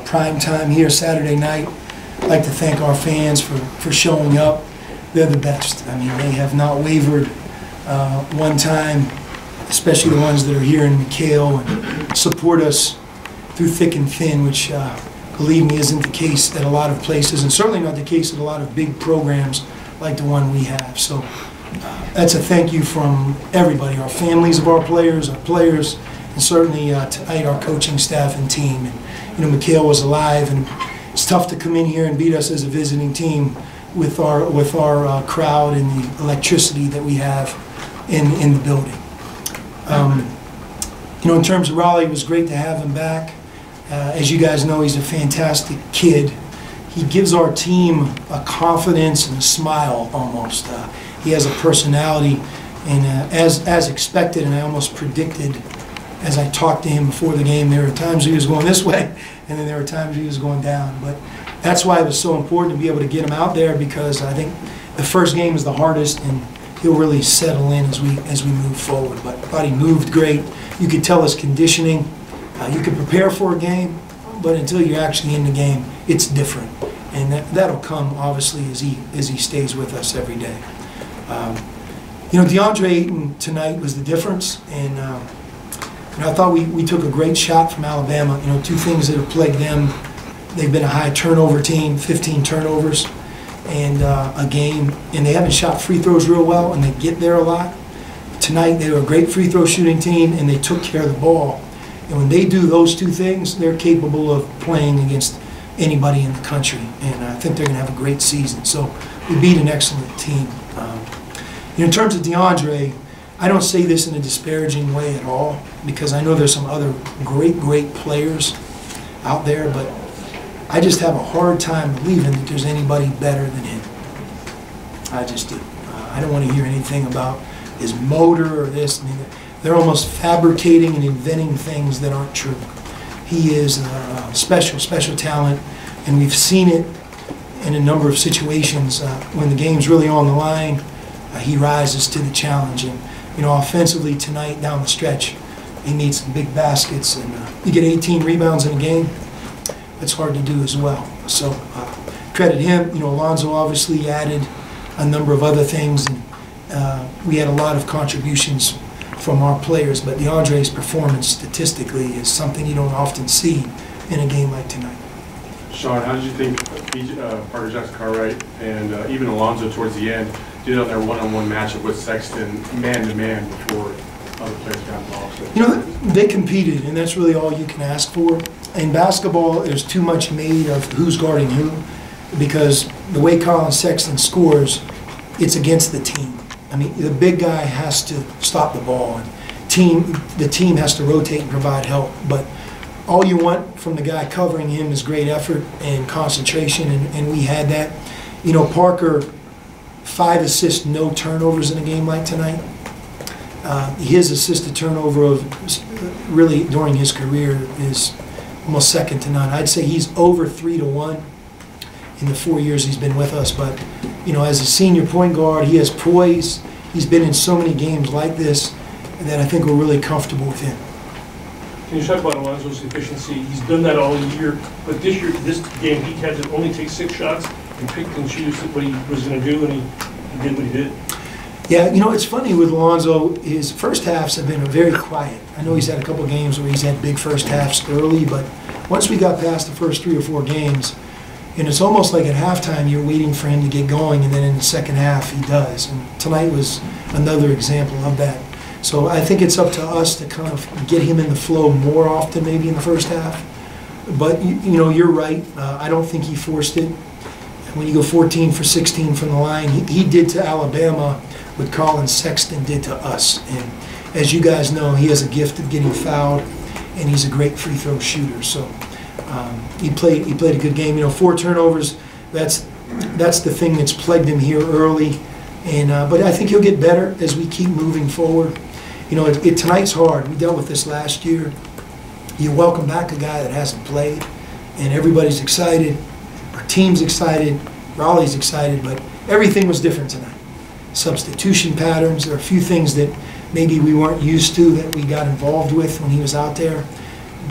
prime time here Saturday night. I'd like to thank our fans for showing up. They're the best. I mean, they have not wavered one time, especially the ones that are here in McKale and support us through thick and thin, which believe me isn't the case at a lot of places, and certainly not the case at a lot of big programs like the one we have. So that's a thank you from everybody, our families of our players, and certainly tonight our coaching staff and team. And, you know, McKale was alive, and it's tough to come in here and beat us as a visiting team with our crowd and the electricity that we have in the building. You know, in terms of Raleigh, it was great to have him back. As you guys know, he's a fantastic kid. He gives our team a confidence and a smile almost. He has a personality, and as expected, and I almost predicted as I talked to him before the game, there were times he was going this way, and then there were times he was going down. But that's why it was so important to be able to get him out there, because I think the first game is the hardest, and he'll really settle in as we move forward. But I thought he moved great. You could tell his conditioning. You can prepare for a game, but until you're actually in the game, it's different, and that'll come obviously as he stays with us every day. You know, DeAndre Ayton tonight was the difference, and you know, I thought we took a great shot from Alabama. You know, two things that have plagued them: they've been a high turnover team, 15 turnovers, and a game, and they haven't shot free throws real well, and they get there a lot. Tonight they were a great free throw shooting team, and they took care of the ball. And when they do those two things, they're capable of playing against anybody in the country. And I think they're going to have a great season. So we beat an excellent team. You know, in terms of DeAndre, I don't say this in a disparaging way at all, because I know there's some other great players out there, but I just have a hard time believing that there's anybody better than him. I just do. I don't want to hear anything about his motor or this. I mean, they're almost fabricating and inventing things that aren't true. He is a special talent, and we've seen it in a number of situations. When the game's really on the line, he rises to the challenge. And, you know, offensively tonight down the stretch, he made some big baskets, and you get 18 rebounds in a game. That's hard to do as well. So credit him. You know, Alonzo obviously added a number of other things, and we had a lot of contributions from our players, but DeAndre's performance statistically is something you don't often see in a game like tonight. Sean, how did you think Parker Jackson-Cartwright and even Alonzo towards the end did on their one-on-one matchup with Sexton, man-to-man, before other players got involved? So, you know, they competed, and that's really all you can ask for. In basketball, there's too much made of who's guarding who, because the way Colin Sexton scores, it's against the team. I mean, the big guy has to stop the ball, and the team has to rotate and provide help. But all you want from the guy covering him is great effort and concentration, and we had that. You know, Parker, 5 assists, no turnovers in a game like tonight. His assist to turnover of really during his career is almost second to none. I'd say he's over 3 to 1 in the 4 years he's been with us. But, you know, as a senior point guard, he has poise. He's been in so many games like this that I think we're really comfortable with him. Can you talk about Alonzo's efficiency? He's done that all year, but this game, he had to only take 6 shots and pick and choose what he was going to do, and he did what he did. Yeah, you know, it's funny with Alonzo, his first halves have been very quiet. I know he's had a couple of games where he's had big first halves early, but once we got past the first 3 or 4 games, and it's almost like at halftime you're waiting for him to get going, and then in the second half he does. And tonight was another example of that. So I think it's up to us to kind of get him in the flow more often maybe in the first half. But, you know, you're right. I don't think he forced it. When you go 14 for 16 from the line, he did to Alabama what Colin Sexton did to us. And as you guys know, he has a gift of getting fouled, and he's a great free throw shooter. So he played a good game. You know, 4 turnovers. That's the thing that's plagued him here early. And but I think he'll get better as we keep moving forward. You know, tonight's hard. We dealt with this last year. You welcome back a guy that hasn't played, and everybody's excited. Our team's excited. Raleigh's excited, but everything was different tonight. Substitution patterns. There are a few things that maybe we weren't used to that we got involved with when he was out there.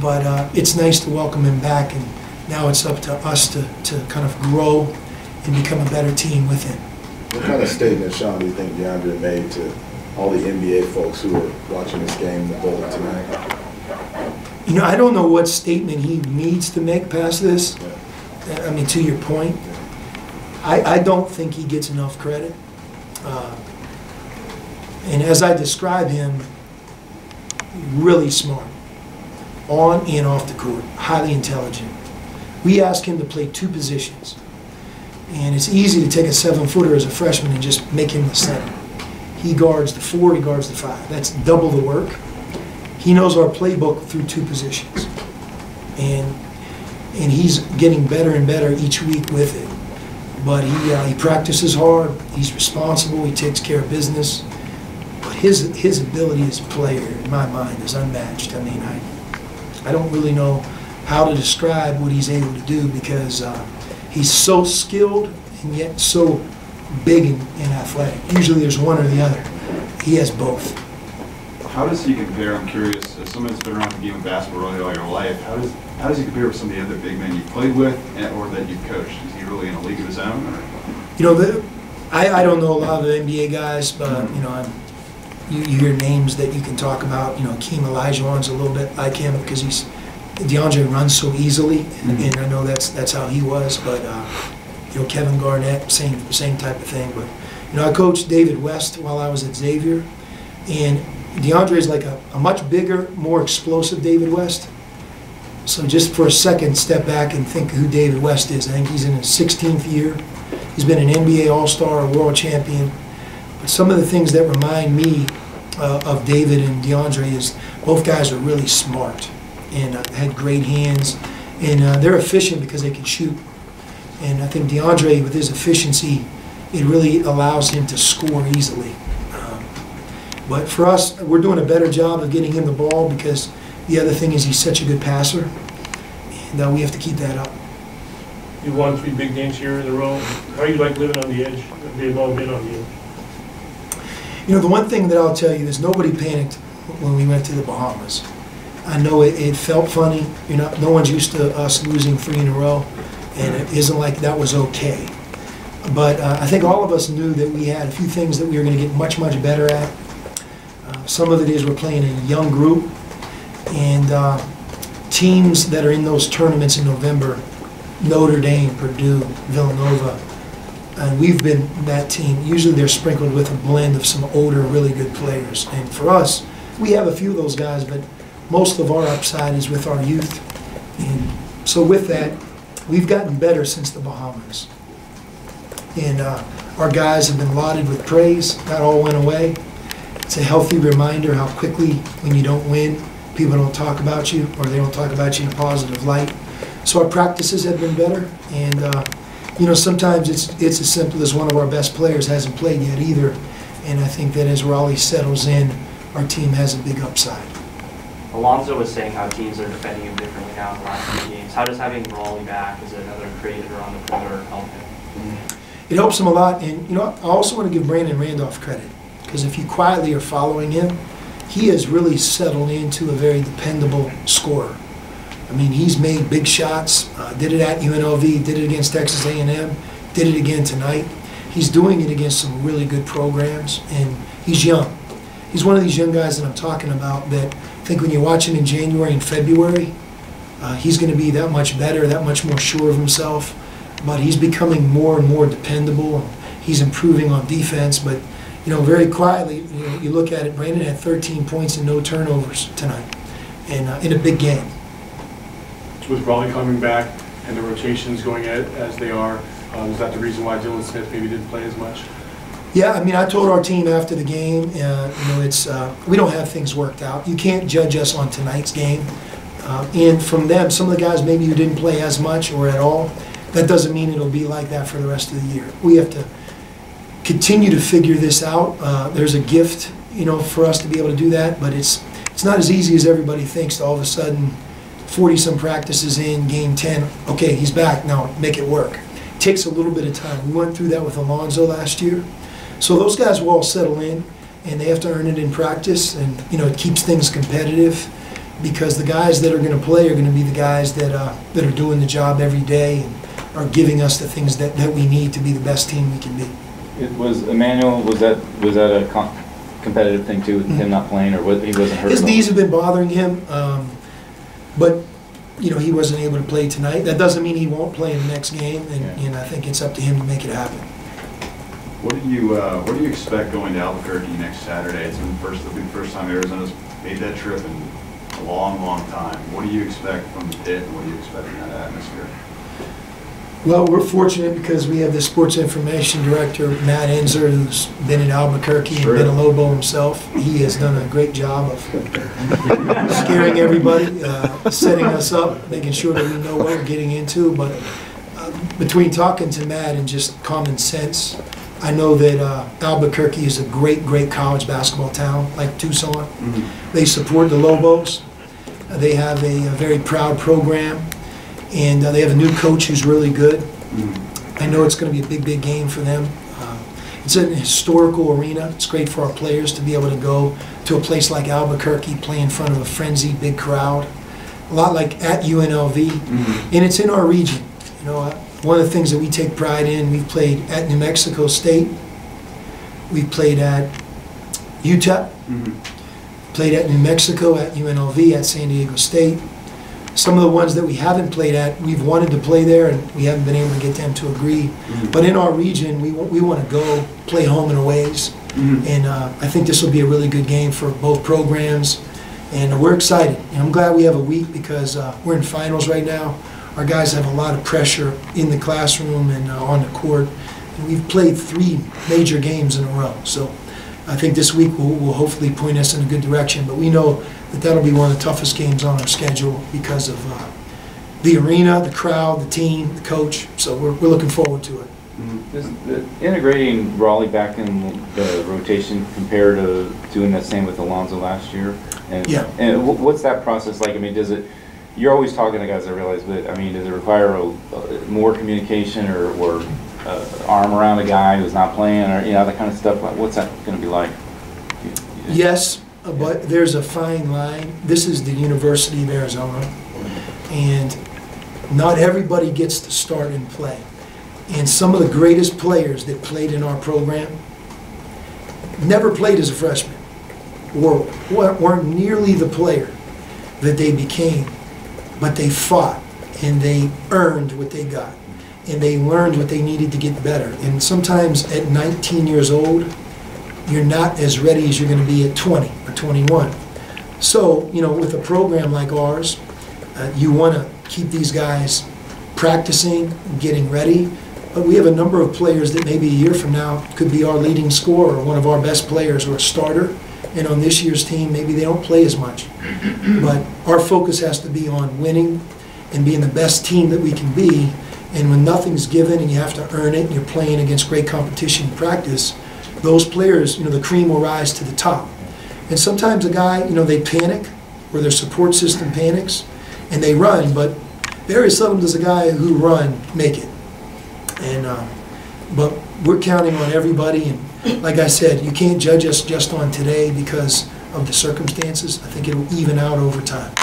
But it's nice to welcome him back, and Now it's up to us to kind of grow and become a better team with him. What kind of statement, Sean, do you think DeAndre made to all the NBA folks who are watching this game in the building tonight? You know, I don't know what statement he needs to make past this. I mean, to your point, I don't think he gets enough credit. And as I describe him, really smart, on and off the court, highly intelligent. We ask him to play 2 positions. And it's easy to take a 7-footer as a freshman and just make him the center. He guards the 4, he guards the 5. That's double the work. He knows our playbook through 2 positions. And he's getting better and better each week with it. But he practices hard, he's responsible, he takes care of business. But his ability as a player, in my mind, is unmatched. I mean, I don't really know how to describe what he's able to do because he's so skilled and yet so big and athletic. Usually there's one or the other. He has both. How does he compare? I'm curious, as someone that's been around the game of basketball really all your life, how does he compare with some of the other big men you've played with or that you've coached? Is he really in a league of his own? Or? You know, I don't know a lot of the NBA guys, but you know, you hear names that you can talk about. You know, Hakeem Olajuwon's a little bit like him because DeAndre runs so easily, and I know that's how he was. But you know, Kevin Garnett, same type of thing. But you know, I coached David West while I was at Xavier, and DeAndre is like a much bigger, more explosive David West. So just for a second, step back and think who David West is. I think he's in his 16th year. He's been an NBA All-Star, a world champion. But some of the things that remind me of David and DeAndre is both guys are really smart and had great hands. And they're efficient because they can shoot. And I think DeAndre, with his efficiency, it really allows him to score easily. But for us, we're doing a better job of getting him the ball because the other thing is he's such a good passer, and we have to keep that up. You won 3 big games here in a row. How are you like living on the edge? They've all been on the edge. You know, the one thing that I'll tell you is nobody panicked when we went to the Bahamas. I know it felt funny. You know, no one's used to us losing 3 in a row, and it isn't like that was okay. But I think all of us knew that we had a few things that we were going to get much, much better at. Some of it is we're playing a young group, and teams that are in those tournaments in November, Notre Dame, Purdue, Villanova, and we've been that team. Usually they're sprinkled with a blend of some older, really good players. And for us, we have a few of those guys, but most of our upside is with our youth. And so with that, we've gotten better since the Bahamas. And our guys have been lauded with praise. That all went away. It's a healthy reminder how quickly, when you don't win, people don't talk about you, or they don't talk about you in a positive light. So our practices have been better, and you know, sometimes it's as simple as one of our best players hasn't played yet either. And I think that as Raleigh settles in, our team has a big upside. Alonzo was saying how teams are defending him differently now in the last few games. How does having Raleigh back as another creator on the perimeter help him? It helps him a lot, and you know, I also want to give Brandon Randolph credit. Because if you quietly are following him, he has really settled into a very dependable scorer. I mean, he's made big shots, did it at UNLV, did it against Texas A&M, did it again tonight. He's doing it against some really good programs, and he's young. He's one of these young guys that I'm talking about that I think when you watch him in January and February, he's going to be that much better, that much more sure of himself. But he's becoming more and more dependable. He's improving on defense, but you know, very quietly, you know, you look at it, Brandon had 13 points and no turnovers tonight, and in a big game. With Raleigh coming back and the rotations going as they are, is that the reason why Dylan Smith maybe didn't play as much? Yeah, I mean, I told our team after the game, you know, it's we don't have things worked out. You can't judge us on tonight's game. And from them, some of the guys maybe who didn't play as much or at all, that doesn't mean it'll be like that for the rest of the year. We have to continue to figure this out. There's a gift, you know, for us to be able to do that, but it's not as easy as everybody thinks to all of a sudden 40-some practices in, game 10, okay, he's back, now make it work. It takes a little bit of time. We went through that with Alonzo last year. So those guys will all settle in, and they have to earn it in practice, and, you know, it keeps things competitive. because the guys that are going to play are going to be the guys that are doing the job every day and are giving us the things that we need to be the best team we can be. It was Emmanuel. Was that a competitive thing too, with him not playing, or he wasn't hurt? His at all? knees have been bothering him, but you know, he wasn't able to play tonight. That doesn't mean he won't play in the next game, and I think it's up to him to make it happen. What do you expect going to Albuquerque next Saturday? It's the first time Arizona's made that trip in a long, long time. What do you expect from the pit, and what do you expect from that atmosphere? Well, we're fortunate because we have the sports information director, Matt Enzer, who's been in Albuquerque and been a Lobo himself. He has done a great job of scaring everybody, setting us up, making sure that we know what we're getting into. But between talking to Matt and just common sense, I know that Albuquerque is a great, great college basketball town, like Tucson. Mm-hmm. They support the Lobos. They have a very proud program. And they have a new coach who's really good. I know it's going to be a big, big game for them. It's an historical arena. It's great for our players to be able to go to a place like Albuquerque, play in front of a frenzied big crowd, a lot like at UNLV. And it's in our region. You know, one of the things that we take pride in, we've played at New Mexico State, we've played at UTEP, played at New Mexico, at UNLV, at San Diego State. Some of the ones that we haven't played at, we've wanted to play there, and we haven't been able to get them to agree. But in our region, we want to go play home and aways. And I think this will be a really good game for both programs. And we're excited. And I'm glad we have a week because we're in finals right now. Our guys have a lot of pressure in the classroom and on the court. And we've played 3 major games in a row. So I think this week will hopefully point us in a good direction. But we know that'll be one of the toughest games on our schedule because of the arena, the crowd, the team, the coach. So we're looking forward to it. Integrating Raleigh back in the rotation compared to doing the same with Alonzo last year? And, yeah. And what's that process like? I mean, does it, you're always talking to guys, I realize, but I mean, does it require more communication or arm around a guy who's not playing, or, you know, that kind of stuff? What's that going to be like? Yes. But there's a fine line. This is the University of Arizona, and not everybody gets to start and play. And some of the greatest players that played in our program never played as a freshman, or weren't nearly the player that they became, but they fought, and they earned what they got, and they learned what they needed to get better. And sometimes at 19 years old, you're not as ready as you're going to be at 20 or 21. So, you know, with a program like ours, you want to keep these guys practicing, getting ready. But we have a number of players that maybe a year from now could be our leading scorer, or one of our best players, or a starter. And on this year's team, maybe they don't play as much. But our focus has to be on winning and being the best team that we can be. And when nothing's given and you have to earn it, and you're playing against great competition in practice, those players, you know, the cream will rise to the top. And sometimes a guy, you know, they panic, or their support system panics, and they run, but very seldom does a guy who run make it. And but we're counting on everybody, and like I said, you can't judge us just on today because of the circumstances. I think it'll even out over time.